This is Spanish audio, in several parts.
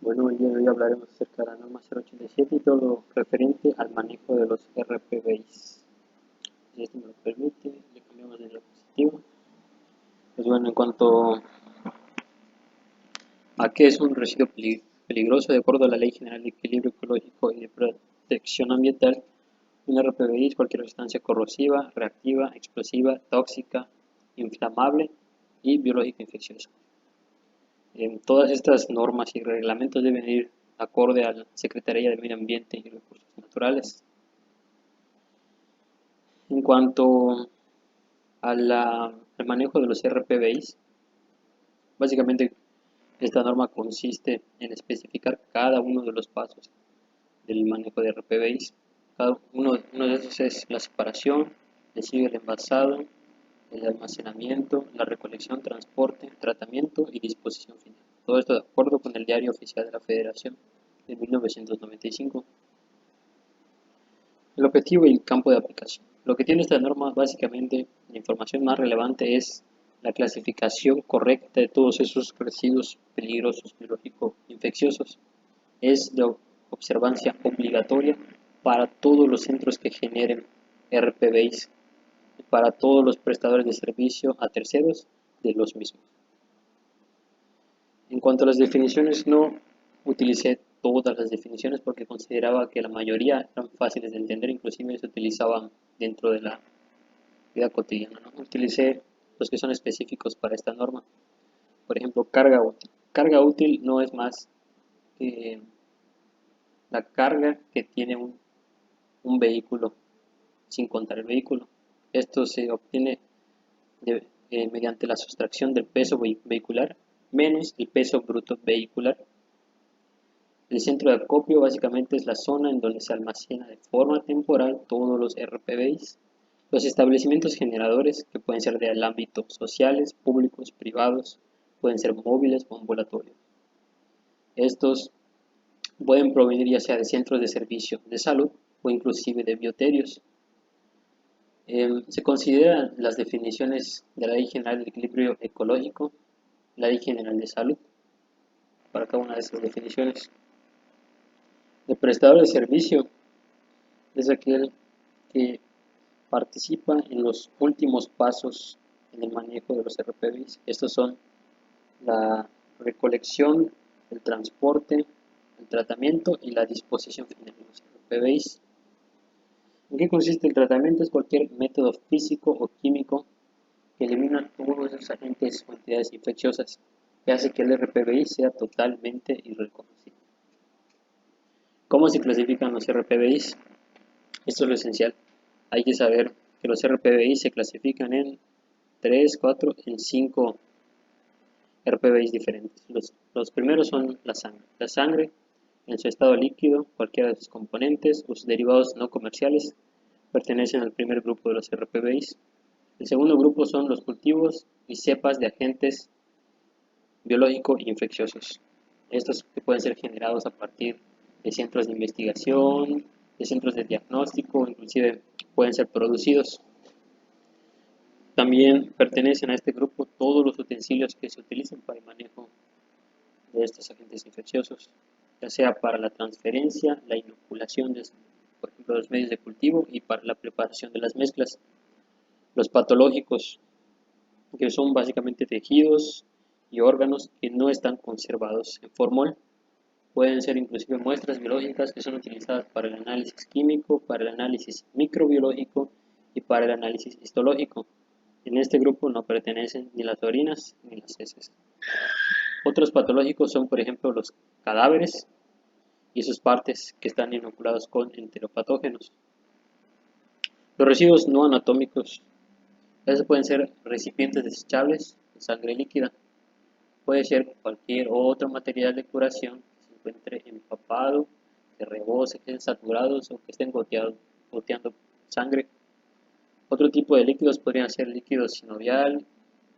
Bueno, el día de hoy hablaremos acerca de la norma 087 y todo lo referente al manejo de los RPBIs. Si esto me lo permite, le cambiamos de diapositiva. Pues bueno, en cuanto a qué es un residuo peligroso, de acuerdo a la Ley General de Equilibrio Ecológico y de Protección Ambiental, un RPBI es cualquier sustancia corrosiva, reactiva, explosiva, tóxica, inflamable y biológica infecciosa. Todas estas normas y reglamentos deben ir acorde a la Secretaría de Medio Ambiente y Recursos Naturales. En cuanto al manejo de los RPBIs, básicamente esta norma consiste en especificar cada uno de los pasos del manejo de RPBIs. Uno de esos es la separación, le sigue el envasado, el almacenamiento, la recolección, transporte, tratamiento y disposición final. Todo esto de acuerdo con el Diario Oficial de la Federación de 1995. El objetivo y el campo de aplicación. Lo que tiene esta norma, básicamente, la información más relevante es la clasificación correcta de todos esos residuos peligrosos biológico-infecciosos. Es de observancia obligatoria para todos los centros que generen RPBIs y para todos los prestadores de servicio a terceros de los mismos. En cuanto a las definiciones, no utilicé todas las definiciones porque consideraba que la mayoría eran fáciles de entender, inclusive se utilizaban dentro de la vida cotidiana, ¿no? Utilicé los que son específicos para esta norma. Por ejemplo, carga útil. Carga útil no es más que la carga que tiene un vehículo sin contar el vehículo. Esto se obtiene mediante la sustracción del peso vehicular menos el peso bruto vehicular. El centro de acopio básicamente es la zona en donde se almacena de forma temporal todos los RPBIs. Los establecimientos generadores, que pueden ser del ámbito sociales, públicos, privados, pueden ser móviles o ambulatorios. Estos pueden provenir ya sea de centros de servicio de salud o inclusive de bioterios. Se consideran las definiciones de la Ley General del Equilibrio Ecológico, la Ley General de Salud, para cada una de esas definiciones. El prestador de servicio es aquel que participa en los últimos pasos en el manejo de los RPBIs. Estos son la recolección, el transporte, el tratamiento y la disposición final de los RPBIs. ¿En qué consiste el tratamiento? Es cualquier método físico o químico que elimina todos esos agentes o entidades infecciosas que hace que el RPBI sea totalmente irreconocible. ¿Cómo se clasifican los RPBIs? Esto es lo esencial. Hay que saber que los RPBIs se clasifican en 3, 4, en 5 RPBIs diferentes. Los primeros son la sangre. La sangre, en su estado líquido, cualquiera de sus componentes o sus derivados no comerciales, pertenecen al primer grupo de los RPBIs. El segundo grupo son los cultivos y cepas de agentes biológicos infecciosos. Estos que pueden ser generados a partir de centros de investigación, de centros de diagnóstico, inclusive pueden ser producidos. También pertenecen a este grupo todos los utensilios que se utilizan para el manejo de estos agentes infecciosos, ya sea para la transferencia, la inoculación de, por ejemplo, los medios de cultivo y para la preparación de las mezclas. Los patológicos, que son básicamente tejidos y órganos que no están conservados en formol. Pueden ser inclusive muestras biológicas que son utilizadas para el análisis químico, para el análisis microbiológico y para el análisis histológico. En este grupo no pertenecen ni las orinas ni las heces. Otros patológicos son, por ejemplo, los cadáveres y sus partes que están inoculados con enteropatógenos. Los residuos no anatómicos, estos pueden ser recipientes desechables, sangre líquida, puede ser cualquier otro material de curación que se encuentre empapado, que rebose, que estén saturados o que estén goteando sangre. Otro tipo de líquidos podrían ser el líquido sinovial,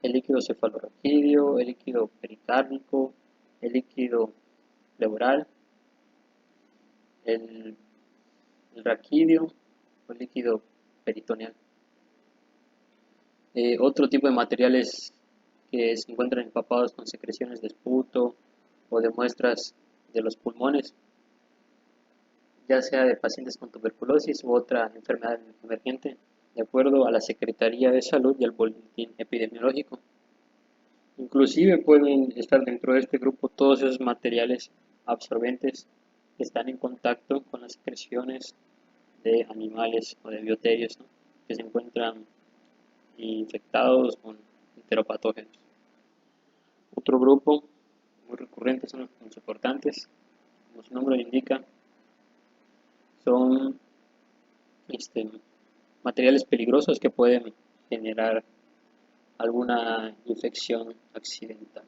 el líquido cefalorraquídeo, el líquido pericárdico, el líquido pleural, el raquídeo o el líquido peritoneal. Otro tipo de materiales que se encuentran empapados con secreciones de esputo o de muestras de los pulmones, ya sea de pacientes con tuberculosis u otra enfermedad emergente, de acuerdo a la Secretaría de Salud y al boletín epidemiológico. Inclusive pueden estar dentro de este grupo todos esos materiales absorbentes que están en contacto con las secreciones de animales o de bioterios, ¿no?, que se encuentran infectados con enteropatógenos. Otro grupo muy recurrente son los punzocortantes. Como su nombre lo indica, son materiales peligrosos que pueden generar alguna infección accidental,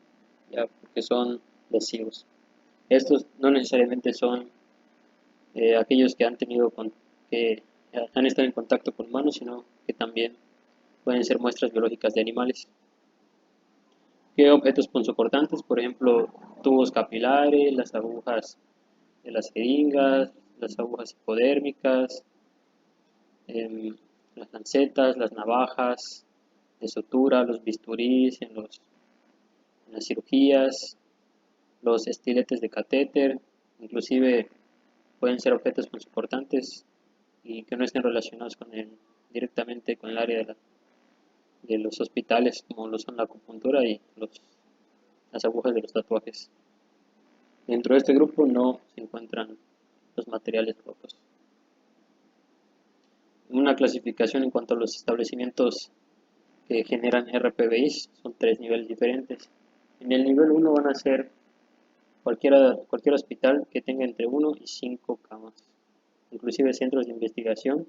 ¿ya?, porque son lesivos. Estos no necesariamente son aquellos que que han estado en contacto con humanos, sino que también pueden ser muestras biológicas de animales. ¿Qué objetos punzocortantes? Por ejemplo, tubos capilares, las agujas de las jeringas, las agujas hipodérmicas, las lancetas, las navajas de sutura, los bisturís en las cirugías, los estiletes de catéter, inclusive pueden ser objetos punzocortantes y que no estén relacionados directamente con el área de los hospitales, como lo son la acupuntura y las agujas de los tatuajes. Dentro de este grupo no se encuentran los materiales rojos. Una clasificación en cuanto a los establecimientos que generan RPBIs, son 3 niveles diferentes. En el nivel 1 van a ser cualquier hospital que tenga entre 1 y 5 camas, inclusive centros de investigación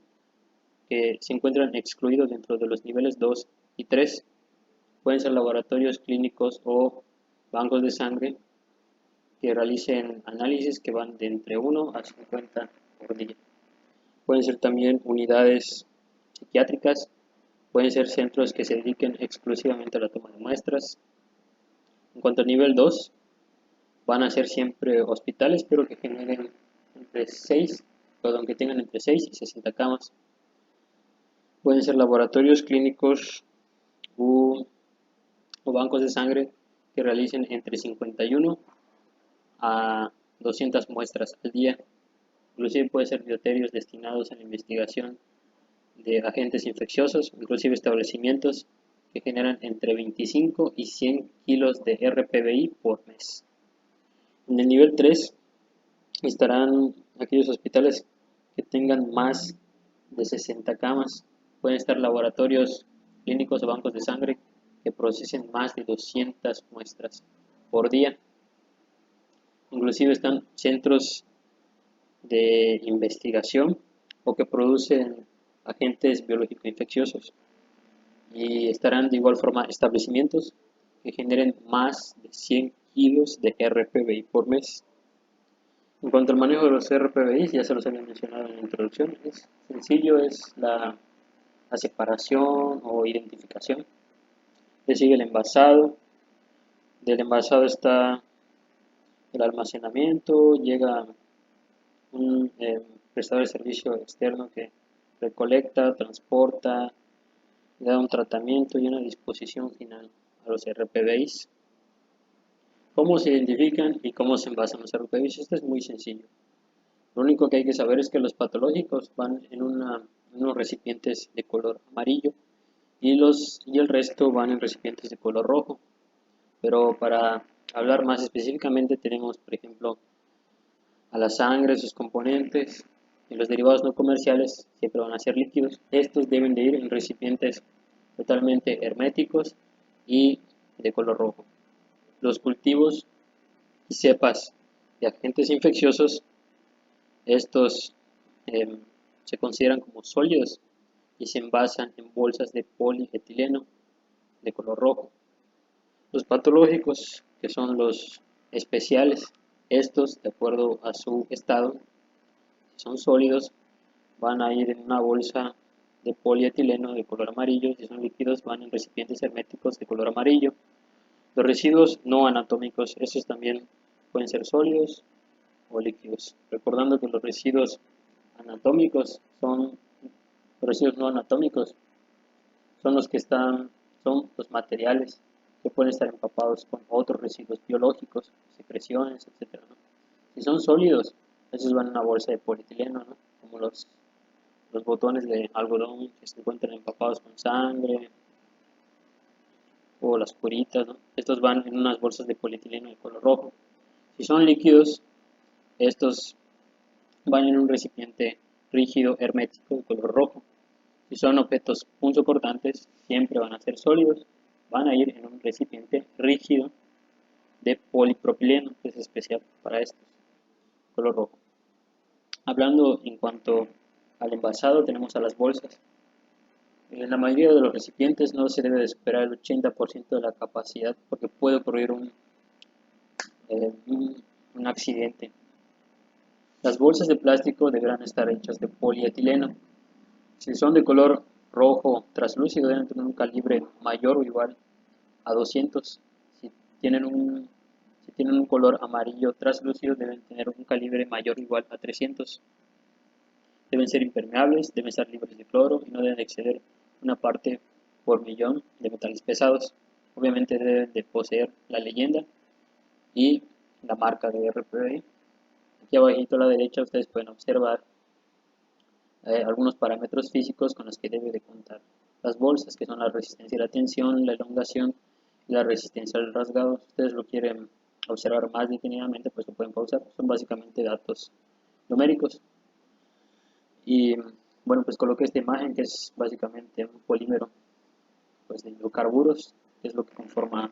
que se encuentran excluidos dentro de los niveles 2 y 3. Pueden ser laboratorios clínicos o bancos de sangre que realicen análisis que van de entre 1 a 50 por día. Pueden ser también unidades psiquiátricas, pueden ser centros que se dediquen exclusivamente a la toma de muestras. En cuanto al nivel 2, van a ser siempre hospitales, pero que generen que tengan entre 6 y 60 camas. Pueden ser laboratorios clínicos o bancos de sangre que realicen entre 51 a 200 muestras al día. Inclusive puede ser bioterios destinados a la investigación de agentes infecciosos, inclusive establecimientos que generan entre 25 y 100 kilos de RPBI por mes. En el nivel 3 estarán aquellos hospitales que tengan más de 60 camas. Pueden estar laboratorios clínicos o bancos de sangre que procesen más de 200 muestras por día. Inclusive están centros de investigación o que producen agentes biológico-infecciosos, y estarán de igual forma establecimientos que generen más de 100 kilos de RPBI por mes. En cuanto al manejo de los RPBI, ya se los había mencionado en la introducción, es sencillo, es la separación o identificación. Le sigue el envasado, del envasado está el almacenamiento, llega un prestador de servicio externo que recolecta, transporta, da un tratamiento y una disposición final a los RPBIs. ¿Cómo se identifican y cómo se envasan los RPBIs? Esto es muy sencillo. Lo único que hay que saber es que los patológicos van en unos recipientes de color amarillo y el resto van en recipientes de color rojo. Pero para hablar más específicamente tenemos, por ejemplo, a la sangre, sus componentes, y los derivados no comerciales siempre van a ser líquidos. Estos deben de ir en recipientes totalmente herméticos y de color rojo. Los cultivos y cepas de agentes infecciosos, estos se consideran como sólidos y se envasan en bolsas de polietileno de color rojo. Los patológicos, que son los especiales, estos, de acuerdo a su estado, si son sólidos, van a ir en una bolsa de polietileno de color amarillo. Si son líquidos, van en recipientes herméticos de color amarillo. Los residuos no anatómicos, estos también pueden ser sólidos o líquidos. Recordando que los residuos no anatómicos son son los materiales que pueden estar empapados con otros residuos biológicos, secreciones, etc., ¿no? Si son sólidos, esos van en una bolsa de polietileno, ¿no? Como los botones de algodón que se encuentran empapados con sangre, o las curitas, ¿no? Estos van en unas bolsas de polietileno de color rojo. Si son líquidos, estos van en un recipiente rígido hermético de color rojo. Si son objetos punzocortantes, siempre van a ser sólidos, van a ir en un recipiente rígido de polipropileno, que es especial para estos, color rojo. Hablando en cuanto al envasado, tenemos a las bolsas. En la mayoría de los recipientes no se debe de superar el 80% de la capacidad porque puede ocurrir un accidente. Las bolsas de plástico deberán estar hechas de polietileno. Si son de color rojo translúcido, deben tener un calibre mayor o igual a 200. Si tienen un color amarillo translúcido, deben tener un calibre mayor o igual a 300. Deben ser impermeables, deben estar libres de cloro y no deben exceder una parte por millón de metales pesados. Obviamente deben de poseer la leyenda y la marca de RPBI. Aquí abajito a la derecha ustedes pueden observar algunos parámetros físicos con los que debe de contar las bolsas, que son la resistencia a la tensión, la elongación y la resistencia al rasgado. Si ustedes lo quieren observar más detenidamente, pues lo pueden pausar. Son básicamente datos numéricos. Y bueno, pues coloqué esta imagen que es básicamente un polímero pues, de hidrocarburos, que es lo que conforma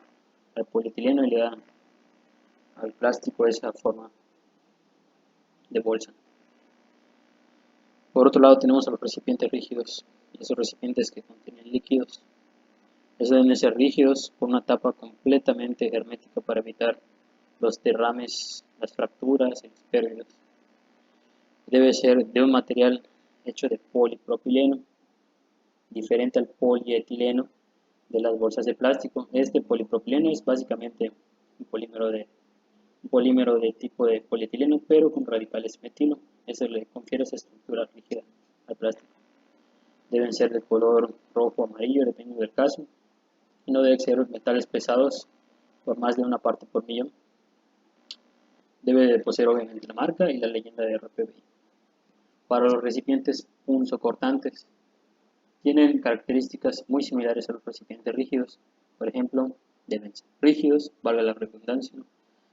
el polietileno y le da al plástico esa forma de bolsa. Por otro lado tenemos a los recipientes rígidos, esos recipientes que contienen líquidos. Esos deben ser rígidos con una tapa completamente hermética para evitar los derrames, las fracturas y las pérdidas. Debe ser de un material hecho de polipropileno, diferente al polietileno de las bolsas de plástico. Este polipropileno es básicamente un polímero de tipo de polietileno, pero con radicales metilo. Eso le confiere esa estructura rígida al plástico. Deben ser de color rojo o amarillo, dependiendo del caso. Y no deben ser metales pesados por más de una parte por millón. Debe de poseer obviamente la marca y la leyenda de RPBI. Para los recipientes punzocortantes, tienen características muy similares a los recipientes rígidos. Por ejemplo, deben ser rígidos, valga la redundancia,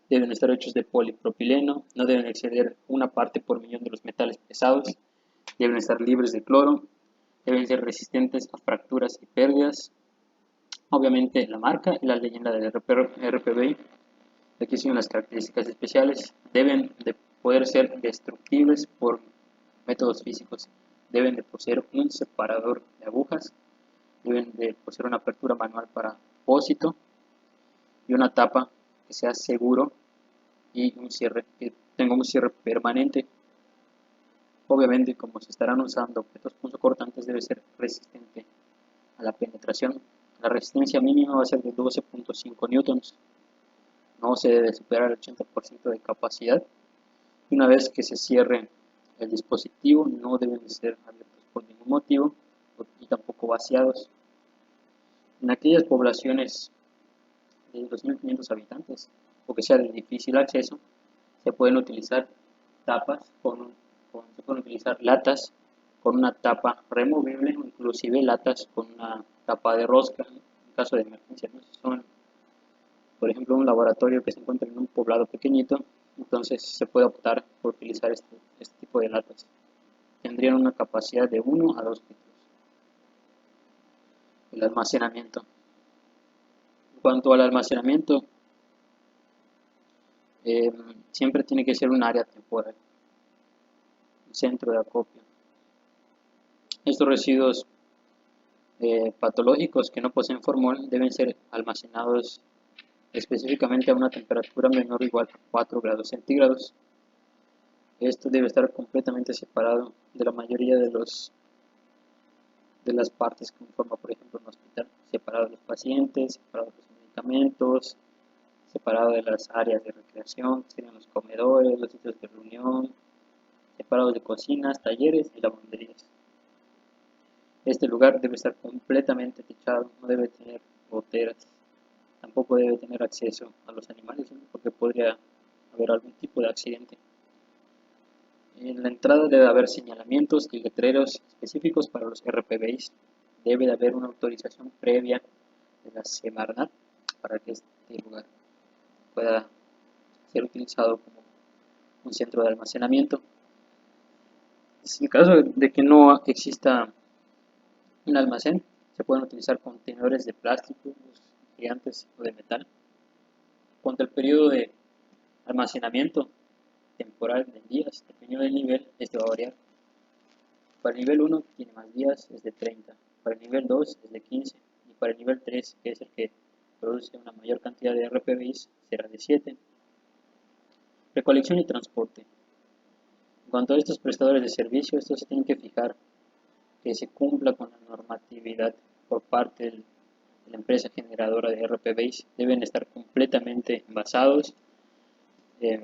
deben estar hechos de polipropileno, no deben exceder una parte por millón de los metales pesados, deben estar libres de cloro, deben ser resistentes a fracturas y pérdidas. Obviamente la marca y la leyenda del RPBI. Aquí siguen las características especiales. Deben de poder ser destructibles por métodos físicos. Deben de poseer un separador de agujas. Deben de poseer una apertura manual para depósito y una tapa que sea seguro y que tenga un cierre permanente. Obviamente, como se estarán usando objetos punzocortantes, debe ser resistente a la penetración. La resistencia mínima va a ser de 12.5 newtons. No se debe superar el 80% de capacidad. Y una vez que se cierre el dispositivo, no deben de ser abiertos por ningún motivo y tampoco vaciados. En aquellas poblaciones de 2.500 habitantes o que sea de difícil acceso, se pueden utilizar se pueden utilizar latas con una tapa removible o inclusive latas con una tapa de rosca en caso de emergencia. ¿No? Si son, por ejemplo, un laboratorio que se encuentra en un poblado pequeñito, entonces se puede optar por utilizar este tipo de latas. Tendrían una capacidad de 1 a 2 litros. El almacenamiento. En cuanto al almacenamiento, siempre tiene que ser un área temporal, un centro de acopio. Estos residuos patológicos que no poseen formol deben ser almacenados específicamente a una temperatura menor o igual a 4 grados centígrados. Esto debe estar completamente separado de la mayoría de las partes que conforman, por ejemplo, un hospital, separado de los pacientes, separado de los medicamentos, separado de las áreas de recreación, que serían los comedores, los sitios de reunión, separados de cocinas, talleres y lavanderías. Este lugar debe estar completamente techado, no debe tener goteras, tampoco debe tener acceso a los animales, ¿no? Porque podría haber algún tipo de accidente. En la entrada debe haber señalamientos y letreros específicos para los RPBIs. Debe de haber una autorización previa de la Semarnat para que este lugar pueda ser utilizado como un centro de almacenamiento. En caso de que no exista un almacén, se pueden utilizar contenedores de plástico gigantes o de metal. Cuanto al periodo de almacenamiento temporal en días, dependiendo del nivel, este va a variar. Para el nivel 1 tiene más días, es de 30. Para el nivel 2 es de 15. Y para el nivel 3, que es el que produce una mayor cantidad de RPBIs, será de 7. Recolección y transporte. En cuanto a estos prestadores de servicio, estos se tienen que fijar que se cumpla con la normatividad por parte de la empresa generadora de RPBIs. Deben estar completamente envasados,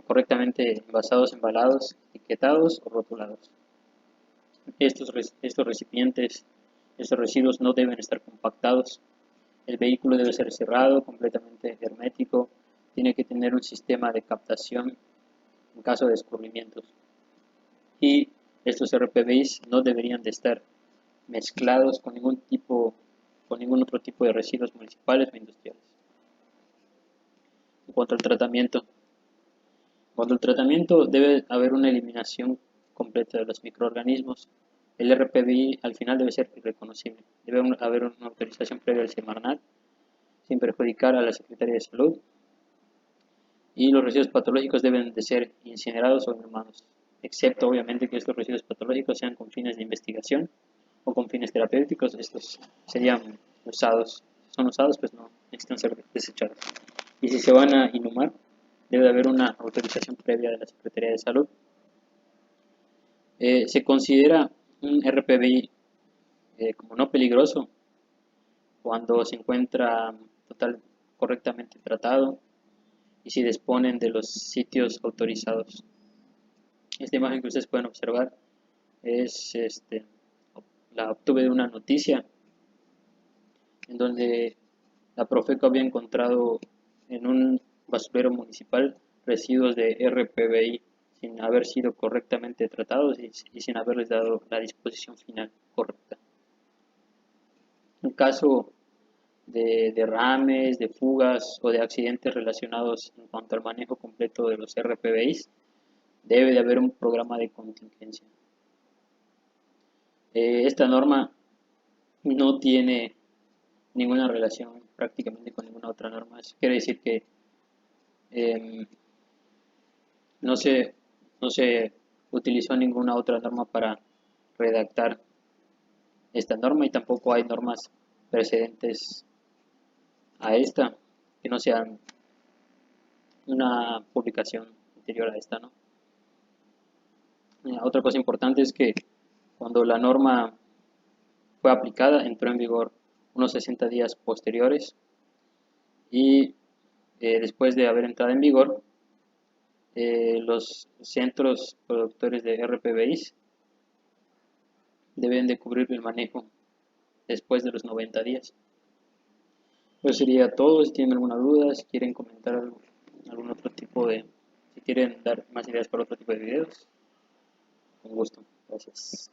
correctamente envasados, embalados, etiquetados o rotulados. Estos recipientes, estos residuos no deben estar compactados. El vehículo debe ser cerrado, completamente hermético. Tiene que tener un sistema de captación en caso de escurrimientos. Y estos RPBIs no deberían de estar mezclados con ningún otro tipo de residuos municipales o industriales. En cuanto al tratamiento, debe haber una eliminación completa de los microorganismos. El RPBI al final debe ser irreconocible. Debe haber una autorización previa al Semarnat, sin perjudicar a la Secretaría de Salud. Y los residuos patológicos deben de ser incinerados o inhumados, excepto obviamente que estos residuos patológicos sean con fines de investigación o con fines terapéuticos. Estos serían usados. Si son usados, pues no necesitan ser desechados. Y si se van a inhumar, debe haber una autorización previa de la Secretaría de Salud. Se considera un RPBI como no peligroso cuando se encuentra correctamente tratado y si disponen de los sitios autorizados. Esta imagen que ustedes pueden observar es la obtuve de una noticia en donde la Profeco había encontrado en un basurero municipal residuos de RPBI sin haber sido correctamente tratados y sin haberles dado la disposición final correcta. En caso de derrames, de fugas o de accidentes relacionados en cuanto al manejo completo de los RPBIs, debe de haber un programa de contingencia. Esta norma no tiene ninguna relación prácticamente con ninguna otra norma. Eso quiere decir que eh, no se utilizó ninguna otra norma para redactar esta norma y tampoco hay normas precedentes a esta que no sean una publicación anterior a esta, ¿no? Otra cosa importante es que cuando la norma fue aplicada entró en vigor unos 60 días posteriores y después de haber entrado en vigor los centros productores de RPBIs deben de cubrir el manejo después de los 90 días. Eso sería todo. Si tienen alguna duda, si quieren comentar algún otro tipo si quieren dar más ideas para otro tipo de videos, con gusto. Gracias.